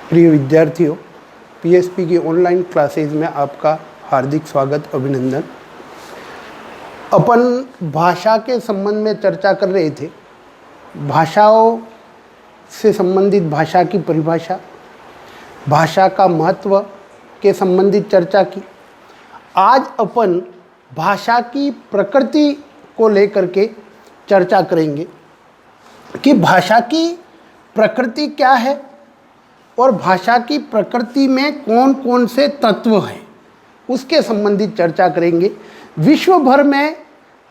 प्रिय विद्यार्थियों, पीएसपी की ऑनलाइन क्लासेज में आपका हार्दिक स्वागत, अभिनंदन। अपन भाषा के संबंध में चर्चा कर रहे थे। भाषाओं से संबंधित भाषा की परिभाषा, भाषा का महत्व के संबंधित चर्चा की। आज अपन भाषा की प्रकृति को लेकर के चर्चा करेंगे कि भाषा की प्रकृति क्या है और भाषा की प्रकृति में कौन कौन से तत्व हैं, उसके संबंधित चर्चा करेंगे। विश्व भर में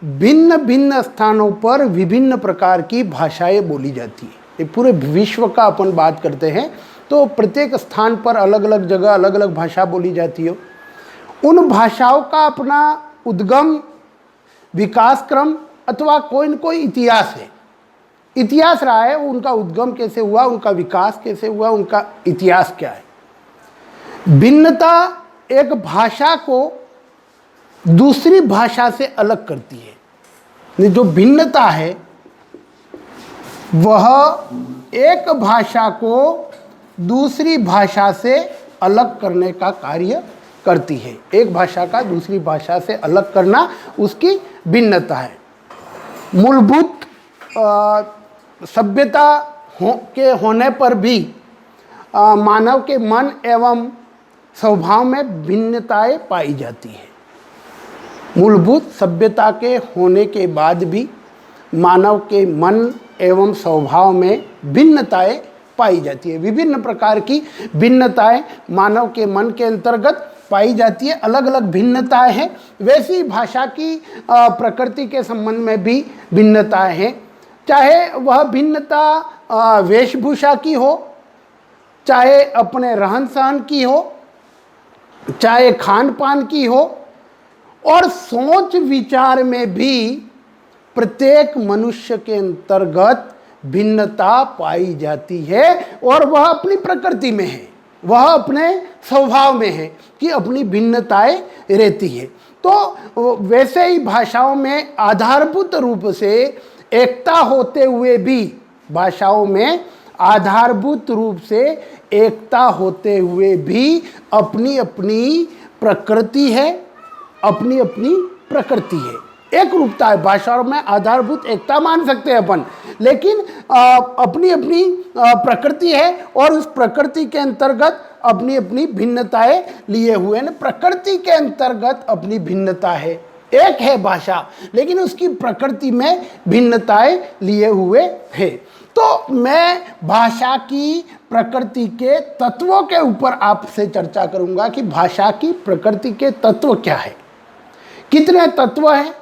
भिन्न भिन्न स्थानों पर विभिन्न प्रकार की भाषाएं बोली जाती हैं। ये पूरे विश्व का अपन बात करते हैं तो प्रत्येक स्थान पर अलग अलग जगह अलग अलग भाषा बोली जाती है। उन भाषाओं का अपना उद्गम, विकास क्रम अथवा कोई न कोई इतिहास है। इतिहास रहा है, उनका उद्गम कैसे हुआ, उनका विकास कैसे हुआ, उनका इतिहास क्या है। भिन्नता एक भाषा को दूसरी भाषा से अलग करती है। जो भिन्नता है वह एक भाषा को दूसरी भाषा से अलग करने का कार्य करती है। एक भाषा का दूसरी भाषा से अलग करना उसकी भिन्नता है। मूलभूत सभ्यता के होने पर भी मानव के मन एवं स्वभाव में भिन्नताएं पाई जाती हैं। मूलभूत सभ्यता के होने के बाद भी मानव के मन एवं स्वभाव में भिन्नताएं पाई जाती है। विभिन्न प्रकार की भिन्नताएं मानव के मन के अंतर्गत पाई जाती है। अलग अलग भिन्नताएं हैं। वैसी भाषा की प्रकृति के संबंध में भी भिन्नताएं हैं। चाहे वह भिन्नता वेशभूषा की हो, चाहे अपने रहन सहन की हो, चाहे खान पान की हो, और सोच विचार में भी प्रत्येक मनुष्य के अंतर्गत भिन्नता पाई जाती है। और वह अपनी प्रकृति में है, वह अपने स्वभाव में है कि अपनी भिन्नताएं रहती है। तो वैसे ही भाषाओं में आधारभूत रूप से एकता होते हुए भी, भाषाओं में आधारभूत रूप से एकता होते हुए भी अपनी अपनी प्रकृति है, अपनी अपनी प्रकृति है। एक रूपता है। भाषाओं में आधारभूत एकता मान सकते हैं अपन, लेकिन अपनी अपनी प्रकृति है और उस प्रकृति के अंतर्गत अपनी अपनी भिन्नताएं लिए हुए हैं। प्रकृति के अंतर्गत अपनी भिन्नता है। एक है भाषा, लेकिन उसकी प्रकृति में भिन्नताएं लिए हुए है। तो मैं भाषा की प्रकृति के तत्वों के ऊपर आपसे चर्चा करूंगा कि भाषा की प्रकृति के तत्व क्या है, कितने तत्व हैं,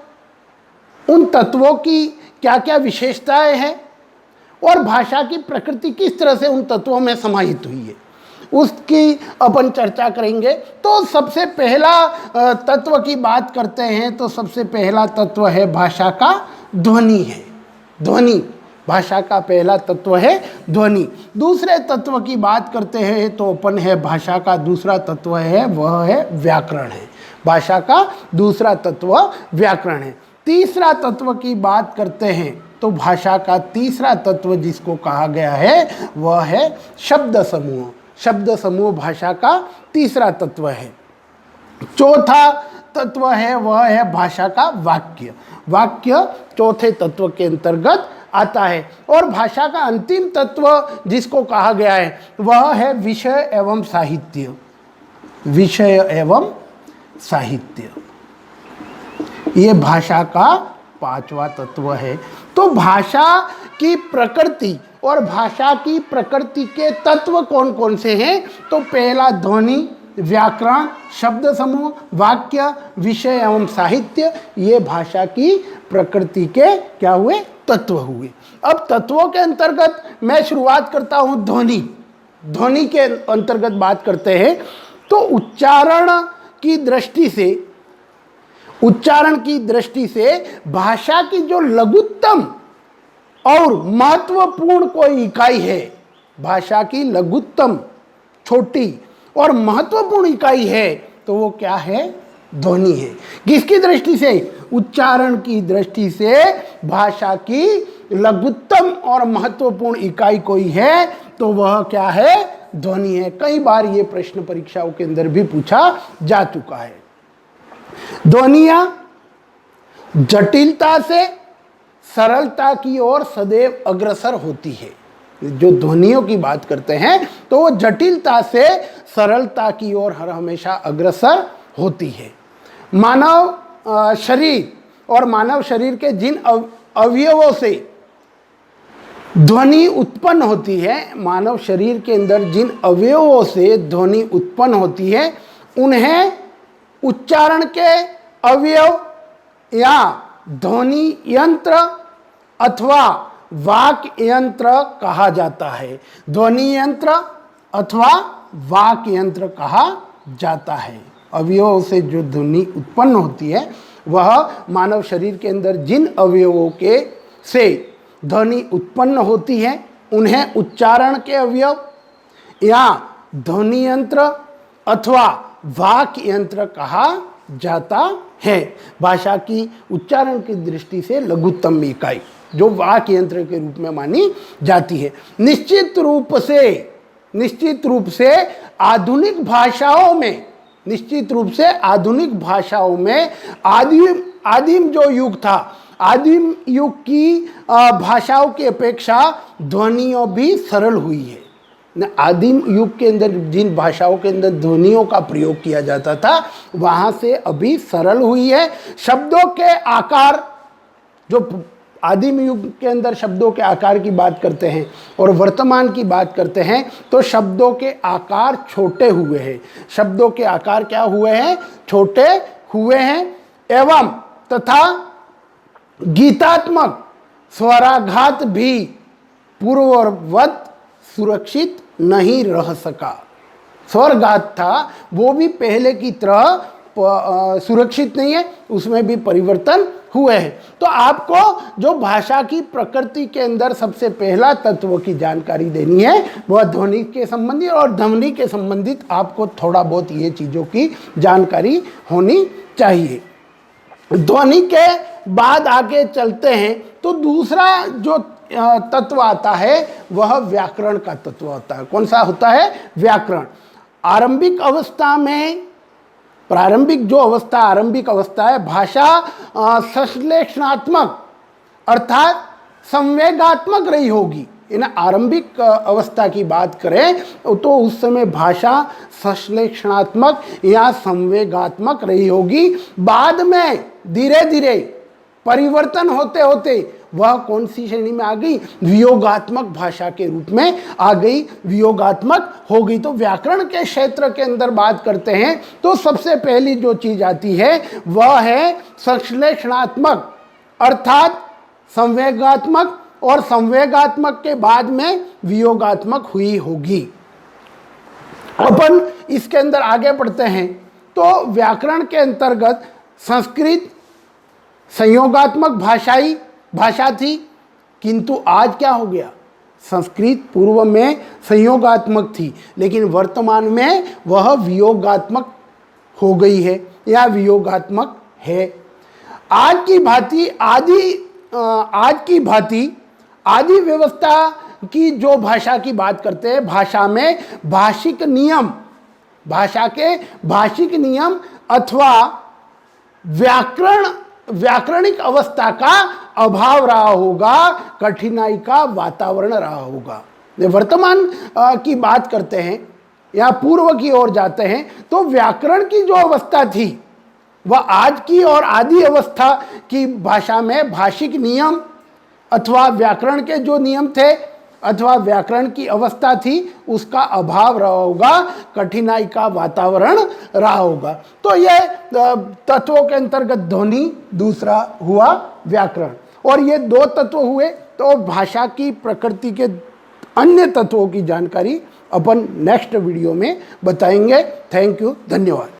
उन तत्वों की क्या क्या विशेषताएं हैं और भाषा की प्रकृति किस तरह से उन तत्वों में समाहित हुई है, उसकी अपन चर्चा करेंगे। तो सबसे पहला तत्व की बात करते हैं तो सबसे पहला तत्व है भाषा का ध्वनि है। ध्वनि भाषा का पहला तत्व है ध्वनि। दूसरे तत्व की बात करते हैं तो अपन है भाषा का दूसरा तत्व है वह है व्याकरण है। भाषा का दूसरा तत्व व्याकरण है। तीसरा तत्व की बात करते हैं तो भाषा का तीसरा तत्व जिसको कहा गया है वह है शब्द समूह। शब्द समूह भाषा का तीसरा तत्व है। चौथा तत्व है वह है भाषा का वाक्य। वाक्य चौथे तत्व के अंतर्गत आता है। और भाषा का अंतिम तत्व जिसको कहा गया है वह है विषय एवं साहित्य। विषय एवं साहित्य ये भाषा का पांचवा तत्व है। तो भाषा की प्रकृति और भाषा की प्रकृति के तत्व कौन कौन से हैं? तो पहला ध्वनि, व्याकरण, शब्द समूह, वाक्य, विषय एवं साहित्य, ये भाषा की प्रकृति के क्या हुए? तत्व हुए। अब तत्वों के अंतर्गत मैं शुरुआत करता हूं ध्वनि। ध्वनि के अंतर्गत बात करते हैं तो उच्चारण की दृष्टि से भाषा की जो लघुत्तम और महत्वपूर्ण कोई इकाई है, भाषा की लघुत्तम छोटी और महत्वपूर्ण इकाई है तो वो क्या है? ध्वनि है। किसकी दृष्टि से? उच्चारण की दृष्टि से भाषा की लघुत्तम और महत्वपूर्ण इकाई कोई है तो वह क्या है? ध्वनि है। कई बार ये प्रश्न परीक्षाओं के अंदर भी पूछा जा चुका है। ध्वनियां जटिलता से सरलता की ओर सदैव अग्रसर होती है। जो ध्वनियों की बात करते हैं तो वो जटिलता से सरलता की ओर हर हमेशा अग्रसर होती है। मानव शरीर और मानव शरीर के जिन अवयवों से ध्वनि उत्पन्न होती है, मानव शरीर के अंदर जिन अवयवों से ध्वनि उत्पन्न होती है उन्हें उच्चारण के अवयव या ध्वनि यंत्र अथवा वाक यंत्र कहा जाता है। ध्वनि यंत्र अथवा वाक यंत्र कहा जाता है। अवयवों से जो ध्वनि उत्पन्न होती है वह मानव शरीर के अंदर जिन अवयवों के से ध्वनि उत्पन्न होती है उन्हें उच्चारण के अवयव या ध्वनि यंत्र अथवा वाक यंत्र कहा जाता है। भाषा की उच्चारण की दृष्टि से लघुत्तम इकाई जो वाक यंत्र के रूप में मानी जाती है। निश्चित रूप से आधुनिक भाषाओं में आदिम जो युग था, आदिम युग की भाषाओं की अपेक्षा ध्वनियों भी सरल हुई है। आदिम युग के अंदर जिन भाषाओं के अंदर ध्वनियों का प्रयोग किया जाता था वहाँ से अभी सरल हुई है। शब्दों के आकार, जो आदिम युग के अंदर शब्दों के आकार की बात करते हैं और वर्तमान की बात करते हैं तो शब्दों के आकार छोटे हुए हैं। शब्दों के आकार क्या हुए हैं? छोटे हुए हैं एवं तथा गीतात्मक स्वराघात भी पूर्ववत सुरक्षित नहीं रह सका। स्वरघात था वो भी पहले की तरह सुरक्षित नहीं है, उसमें भी परिवर्तन हुए हैं। तो आपको जो भाषा की प्रकृति के अंदर सबसे पहला तत्व की जानकारी देनी है वह ध्वनि के संबंधित, और ध्वनि के संबंधित आपको थोड़ा बहुत ये चीज़ों की जानकारी होनी चाहिए। ध्वनि के बाद आगे चलते हैं तो दूसरा जो तत्व आता है वह व्याकरण का तत्व होता है। कौन सा होता है? व्याकरण। आरंभिक अवस्था में, प्रारंभिक जो अवस्था आरंभिक अवस्था है, भाषा संश्लेषणात्मक अर्थात संवेगात्मक रही होगी। इन आरंभिक अवस्था की बात करें तो उस समय भाषा संश्लेषणात्मक या संवेगात्मक रही होगी। बाद में धीरे धीरे परिवर्तन होते होते वह कौन सी श्रेणी में आ गई? वियोगात्मक भाषा के रूप में आ गई, वियोगात्मक हो गई। तो व्याकरण के क्षेत्र के अंदर बात करते हैं तो सबसे पहली जो चीज आती है वह है संश्लेषणात्मक अर्थात संवेगात्मक, और संवेगात्मक के बाद में वियोगात्मक हुई होगी। अपन इसके अंदर आगे बढ़ते हैं तो व्याकरण के अंतर्गत संस्कृत संयोगात्मक भाषा थी, किंतु आज क्या हो गया? संस्कृत पूर्व में संयोगात्मक थी लेकिन वर्तमान में वह वियोगात्मक हो गई है या वियोगात्मक है। आज की भांति आदि व्यवस्था की जो भाषा की बात करते हैं, भाषा में भाषिक नियम, भाषा के भाषिक नियम अथवा व्याकरणिक अवस्था का अभाव रहा होगा, कठिनाई का वातावरण रहा होगा। वर्तमान की बात करते हैं या पूर्व की ओर जाते हैं तो व्याकरण की जो अवस्था थी वह आज की और आदि अवस्था की भाषा में भाषिक नियम अथवा व्याकरण के जो नियम थे अथवा व्याकरण की अवस्था थी उसका अभाव रहा होगा, कठिनाई का वातावरण रहा होगा। तो यह तत्वों के अंतर्गत ध्वनि दूसरा हुआ व्याकरण, और ये दो तत्व हुए। तो भाषा की प्रकृति के अन्य तत्वों की जानकारी अपन नेक्स्ट वीडियो में बताएंगे। थैंक यू, धन्यवाद।